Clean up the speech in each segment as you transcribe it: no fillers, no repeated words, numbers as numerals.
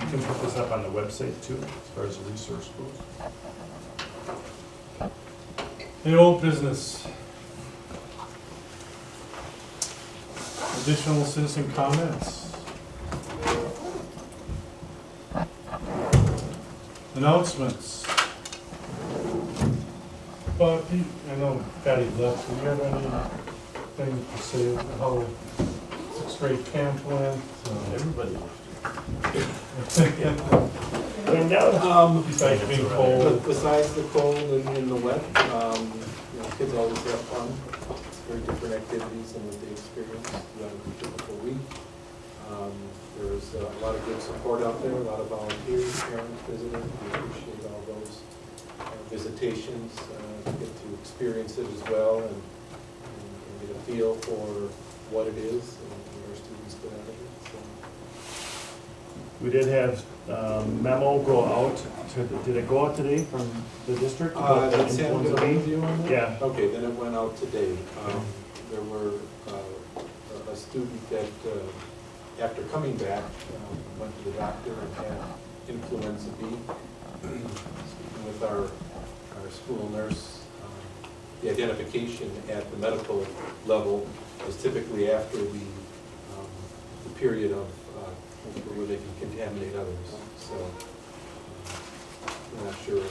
can put this up on the website too, as far as the resource goes. Any old business? Additional citizen comments? Announcements? Well, I know Patty left, do you have anything to say about how sixth grade camp went? Everybody. Besides being cold. Besides the cold and the wet, kids always have fun. It's very different activities than what they experience throughout a typical week. There's a lot of good support out there, a lot of volunteers, parents visiting. We appreciate all those visitations, to get to experience it as well and get a feel for what it is and our students get out of it. So. We did have memo go out to, did it go out today from the district? Did Sam get a review on that? Yeah. Okay, then it went out today. There were a student that, after coming back, went to the doctor and had influenza B. Speaking with our school nurse, the identification at the medical level is typically after the period of where they can contaminate others. So I'm not sure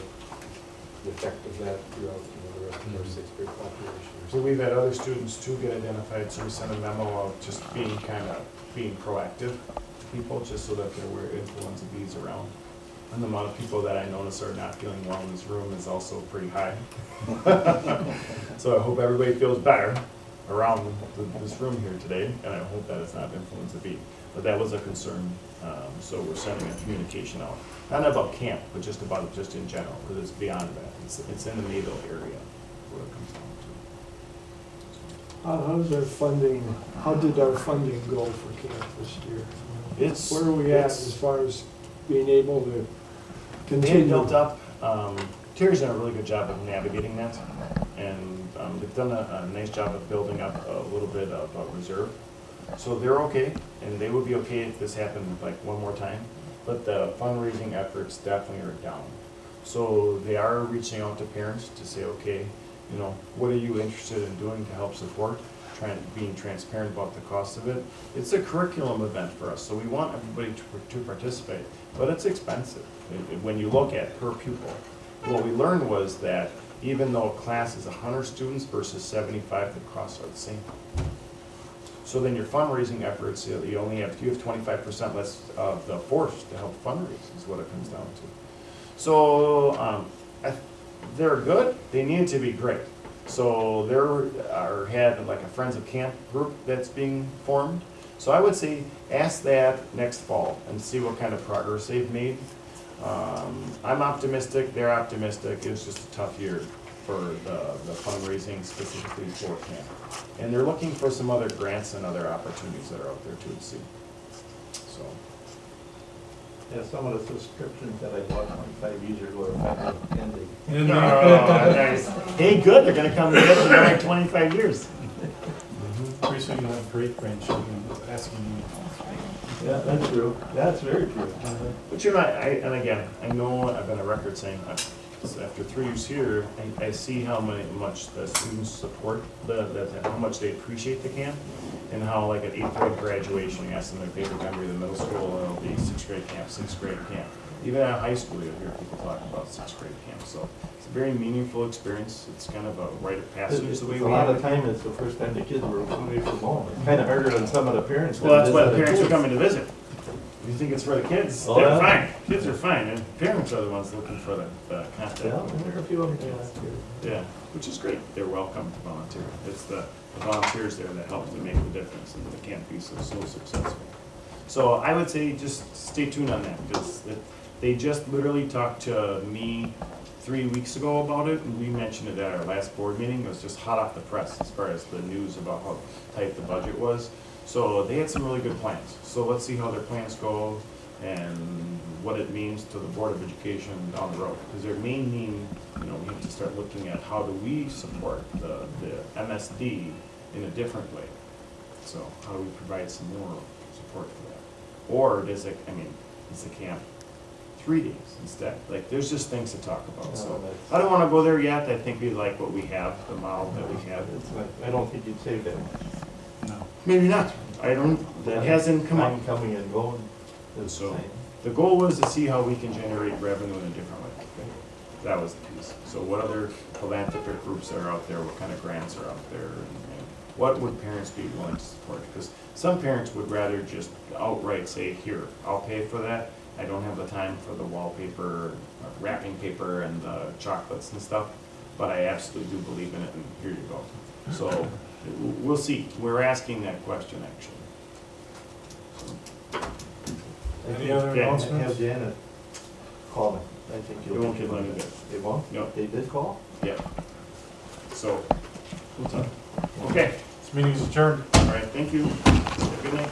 the effect of that throughout the rest of our sixth grade population. So we've had other students too get identified, so we sent a memo of just being proactive to people, just so that there were influenza B's around. And the amount of people that I notice are not feeling well in this room is also pretty high. So I hope everybody feels better around this room here today, and I hope that it's not influenza B. But that was a concern, so we're sending a communication out. Not about camp, but just in general, because it's beyond that. It's in the Mayville area where it comes down to. How's our funding, how did our funding go for camp this year? Where are we at as far as being able to They continue? had built up, Terry's done a really good job of navigating that, and they've done a nice job of building up a little bit of a reserve. So they're okay, and they would be okay if this happened like one more time, but the fundraising efforts definitely are down. So they are reaching out to parents to say, okay, you know, what are you interested in doing to help support? Being transparent about the cost of it. It's a curriculum event for us, so we want everybody to participate, but it's expensive. When you look at per pupil, what we learned was that even though a class is 100 students versus 75, the costs are the same. So then your fundraising efforts, you have 25% less of the force to help fundraise is what it comes down to. So they're good. They need to be great. So there had like a Friends of Camp group that's being formed. So I would say ask that next fall and see what kind of progress they've made. I'm optimistic. They're optimistic. It's just a tough year for the fundraising specifically for camp. And they're looking for some other grants and other opportunities that are out there too to see. So. Yeah, some of the subscriptions that I bought 25 years ago are kind of ending. Nice. Hey, good. They're going to come together in like 25 years. Pretty soon you'll have great grandchildren asking you. Yeah, that's true. That's very true. But you know, and again, I know I've been a record saying after 3 years here, I see how much the students support how much they appreciate the camp, and how like at 8th grade graduation, you ask them their favorite memory of the middle school, it'll be 6th grade camp. Even at high school, you'll hear people talk about 6th grade camp. So it's a very meaningful experience. It's kind of a rite of passage. It's the way a we lot have of it. time it's the first time the kids were away from home. It's kind of harder than some of the parents. Well, that's why the visit parents are kids. coming to visit. You think it's for the kids? Oh, They're yeah. fine. Kids are fine, and parents are the ones looking for the contact. Yeah, with there are their a few of them. kids. Yeah, which is great. They're welcome to volunteer. It's the volunteers there that help to make the difference, and the camp be so successful. So I would say just stay tuned on that, because they just literally talked to me 3 weeks ago about it, and we mentioned it at our last board meeting. It was just hot off the press as far as the news about how tight the budget was. So they had some really good plans. So let's see how their plans go and what it means to the Board of Education down the road. Because their main need, we have to start looking at how do we support the MSD in a different way. So how do we provide some more support for that? Or does it, is the camp 3 days instead. Like, there's just things to talk about, so. No, that's- I don't wanna go there yet, I think we like what we have, the model that we have. It's like, I don't think you'd save that much. No. Maybe not, I don't, it hasn't come up. Time coming and going is the So- same. The goal was to see how we can generate revenue in a different way. That was the piece. So what other philanthropic groups are out there, what kind of grants are out there, and what would parents be willing to support? Because some parents would rather just outright say, here, I'll pay for that. I don't have the time for the wallpaper, wrapping paper, and the chocolates and stuff, but I absolutely do believe in it, and here you go. So we'll see. We're asking that question, actually. Any other Okay. announcements? Have Janet call me. I think It you'll. won't get money good. It won't? No. They did call? Yeah. So, we'll talk. Okay, This meeting is adjourned. all right, thank you. Have a good night.